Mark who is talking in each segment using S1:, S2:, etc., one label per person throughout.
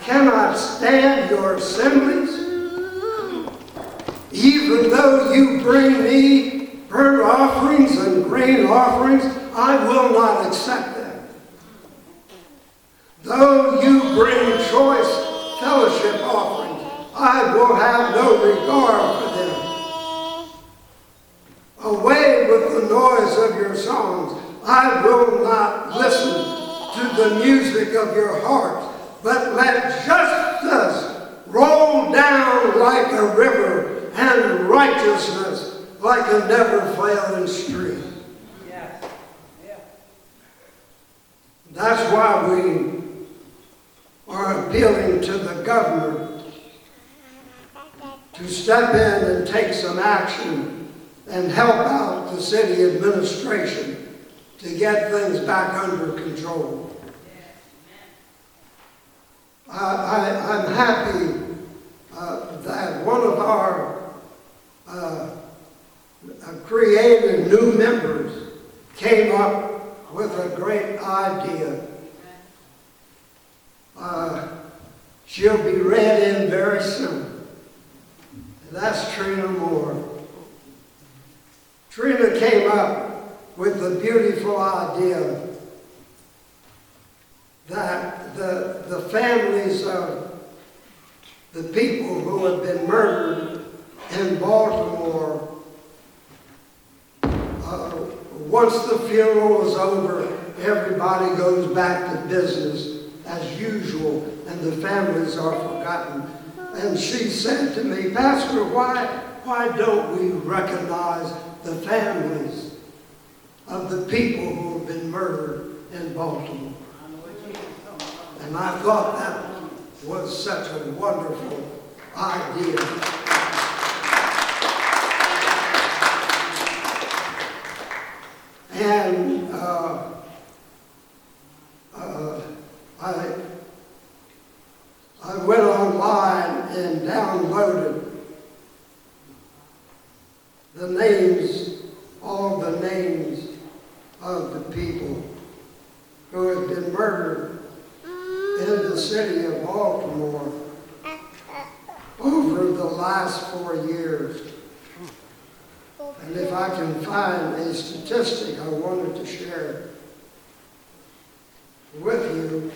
S1: cannot stand your assemblies. Even though you bring me burnt offerings and grain offerings, I will not accept them. Though you bring choice fellowship offerings, I will have no regard for them. Away with the noise of your songs. I will not listen to the music of your heart, but let justice roll down like a river and righteousness like a never-failing stream.
S2: Yes. Yeah.
S1: That's why we are appealing to the governor to step in and take some action and help out the city administration to get things back under control. I'm happy that one of our creative new members came up with a great idea. She'll be read in very soon. And that's Trina Moore. Trina came up with the beautiful idea that the families of the people who have been murdered in Baltimore, once the funeral is over, everybody goes back to business as usual, and the families are forgotten. And she said to me, Pastor, why don't we recognize the families of the people who have been murdered in Baltimore? And I thought that was such a wonderful idea. And I went online and downloaded the names, all the names of the people who have been murdered in the city of Baltimore over the last 4 years. And if I can find a statistic I wanted to share with you,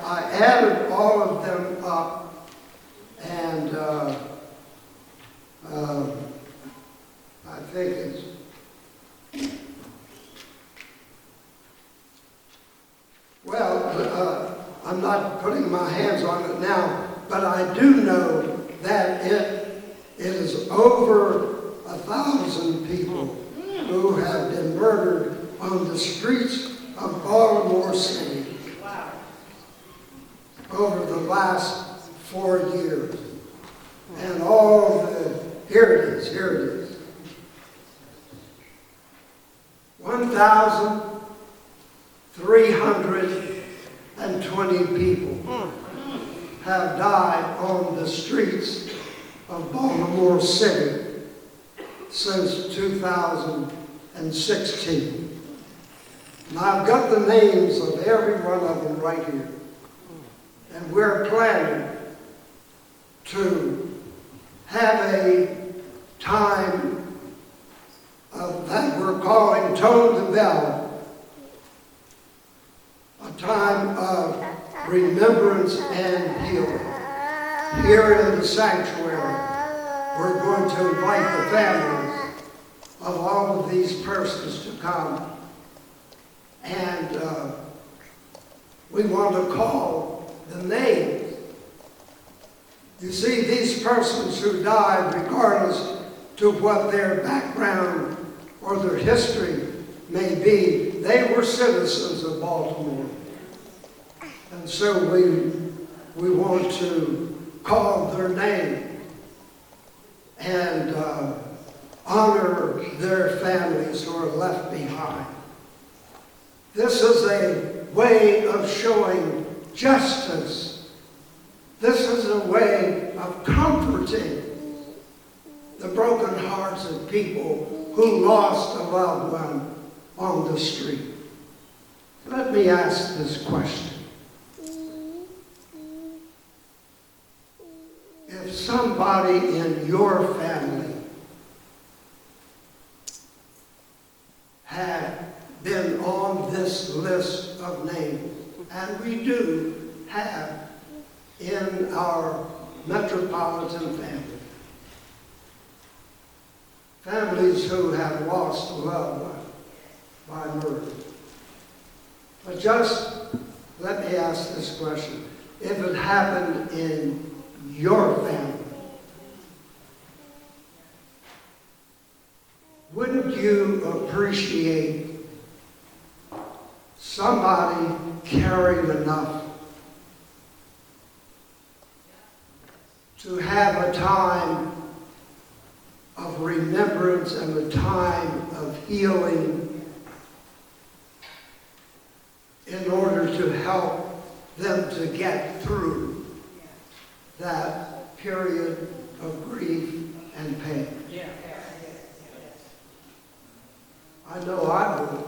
S1: I added all of them up, and I think it's I'm not putting my hands on it now, but I do know that it is over 1,000 people who have been murdered on the streets of Baltimore City over the last 4 years. And here it is. 1,320 people have died on the streets of Baltimore City since 2016. And I've got the names of every one of them right here. And we're planning to have a time that we're calling Tone the Bell, a time of remembrance and healing. Here in the sanctuary, we're going to invite the families of all of these persons to come. And we want to call the names. You see, these persons who died, regardless to what their background or their history may be, they were citizens of Baltimore. And so we want to call their name and honor their families who are left behind. This is a way of showing justice. This is a way of comforting the broken hearts of people who lost a loved one on the street. Let me ask this question. If somebody in your family had been on this list of names, and we do have in our metropolitan family, families who have lost a loved one by murder. But just let me ask this question. If it happened in your family, wouldn't you appreciate somebody caring enough to have a time of remembrance and a time of healing in order to help them to get through that period of grief and pain? I know I would.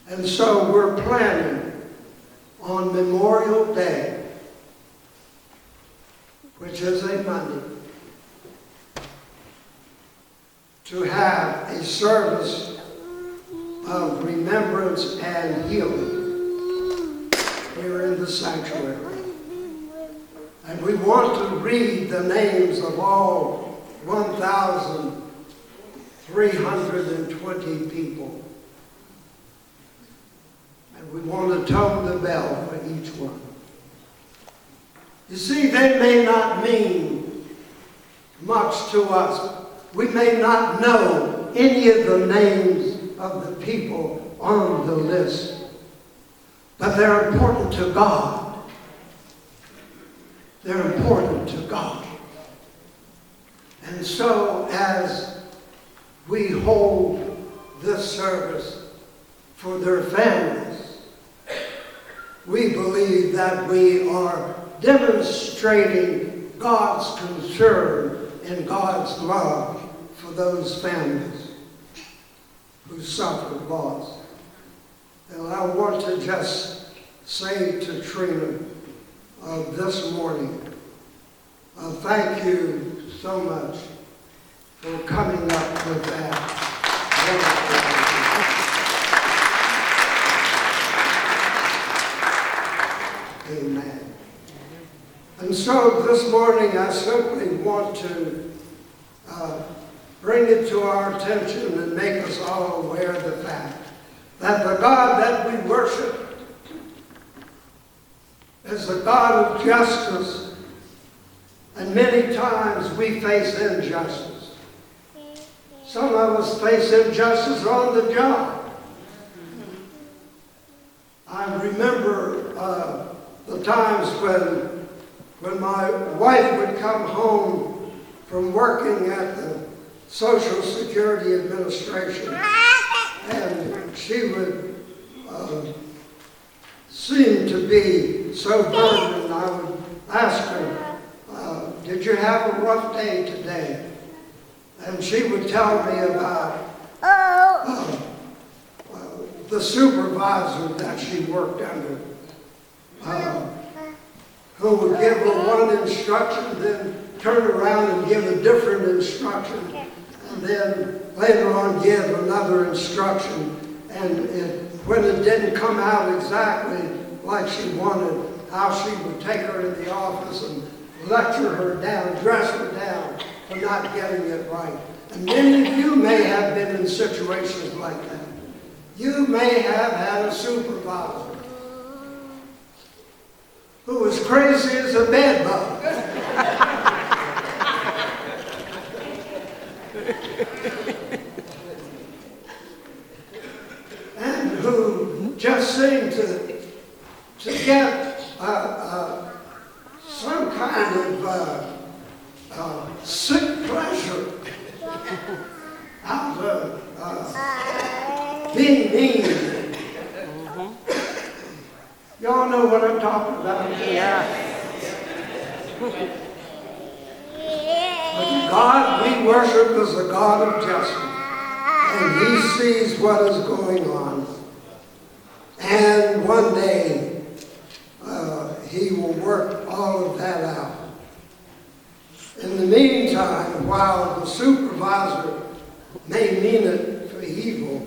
S1: And so we're planning on Memorial Day, which is a Monday, to have a service of remembrance and healing here in the sanctuary. And we want to read the names of all 1,320 people. And we want to tone the bell for each one. You see, they may not mean much to us. We may not know any of the names of the people on the list, but they're important to God. They're important to God. And so as we hold this service for their families, we believe that we are demonstrating God's concern and God's love for those families who suffered loss. And I want to just say to Trina this morning, thank you so much for coming up with that. Amen. And so this morning I simply want to bring it to our attention and make us all aware of the fact that the God that we worship is a God of justice, and many times we face injustice. Some of us face injustice on the job. I remember the times when my wife would come home from working at the Social Security Administration, and she would seem to be so burdened. I would ask her, did you have a rough day today? And she would tell me about the supervisor that she worked under, who would give her one instruction, then turn around and give a different instruction, and then later on give another instruction. And when it didn't come out exactly like she wanted, how she would take her in the office and lecture her down, dress her down for not getting it right. And many of you may have been in situations like that. You may have had a supervisor who was crazy as a bedbug. And who just seemed to get some kind of sick pleasure out of being mean. Y'all know what I'm talking about?
S2: Yeah.
S1: But the God we worship is a God of justice. And He sees what is going on. And one day, he will work all of that out. In the meantime, while the supervisor may mean it for evil,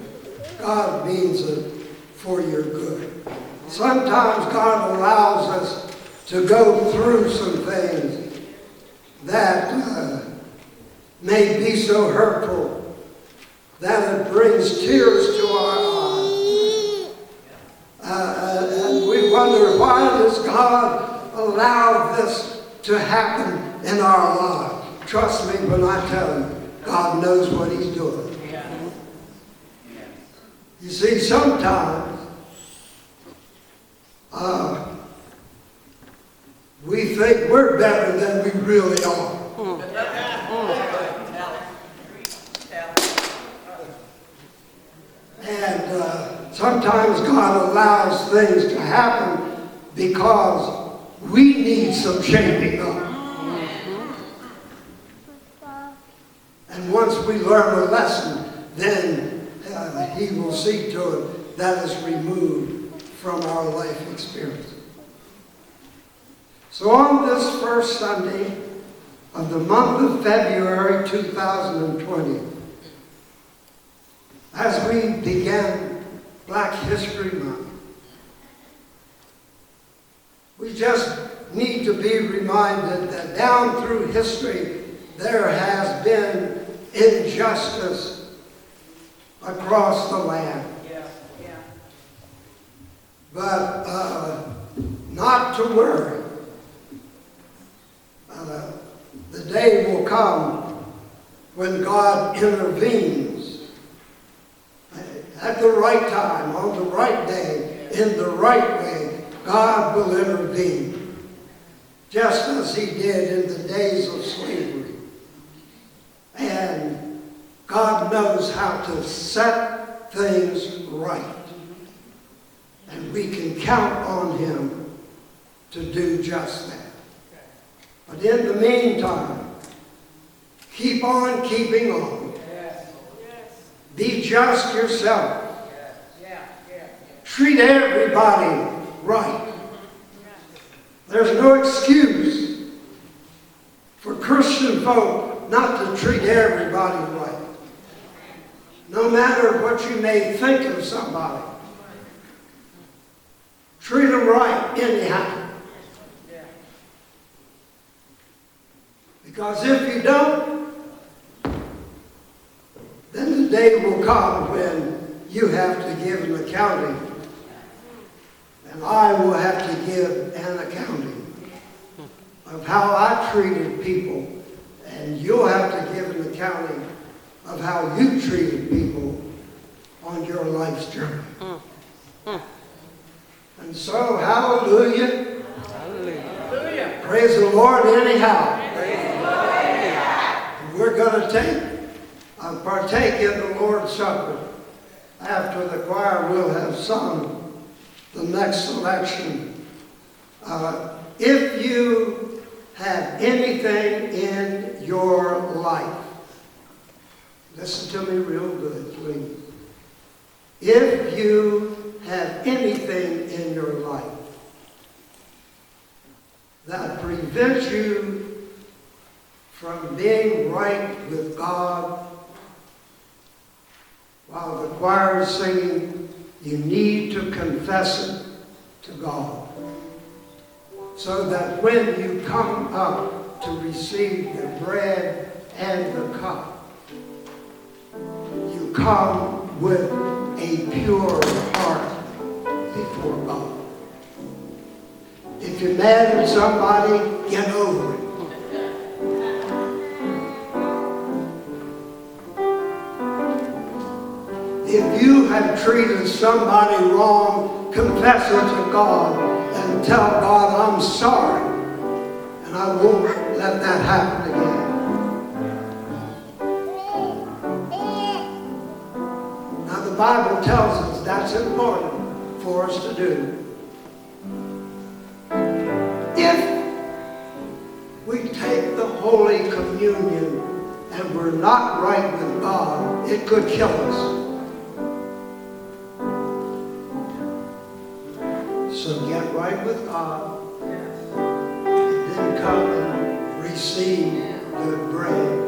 S1: God means it for your good. Sometimes God allows us to go through some things that may be so hurtful that it brings tears to our eyes. And we wonder, why does God allow this to happen in our lives? Trust me when I tell you, God knows what he's doing. You see, sometimes we think we're better than we really are. And sometimes God allows things to happen because we need some shaping up. And once we learn a lesson, then he will see to it that is removed from our life experience. So on this first Sunday of the month of February 2020, as we began Black History Month, we just need to be reminded that down through history there has been injustice across the land. But not to worry. The day will come when God intervenes at the right time, on the right day, in the right way. God will intervene, just as he did in the days of slavery. And God knows how to set things right. And we can count on him to do just that. But in the meantime, keep on keeping on. Be just yourself. Treat everybody right. There's no excuse for Christian folk not to treat everybody right. No matter what you may think of somebody. Treat them right anyhow. Because if you don't, then the day will come when you have to give an accounting. And I will have to give an accounting of how I treated people. And you'll have to give an accounting of how you treated people on your life's journey. And so, hallelujah. Hallelujah. Praise the Lord anyhow. We're going to partake in the Lord's Supper. After the choir will have sung the next selection. If you have anything in your life, listen to me real good, please. If you have anything in your life that prevents you from being right with God, while the choir is singing, you need to confess it to God. So that when you come up to receive the bread and the cup, you come with a pure heart before God. If you're mad at somebody, get over it. If you have treated somebody wrong, confess it to God and tell God, I'm sorry, and I won't let that happen again. Now the Bible tells us that's important for us to do. If we take the Holy Communion and we're not right with God, it could kill us. So get right with God.
S2: Yes.
S1: And then come and receive the bread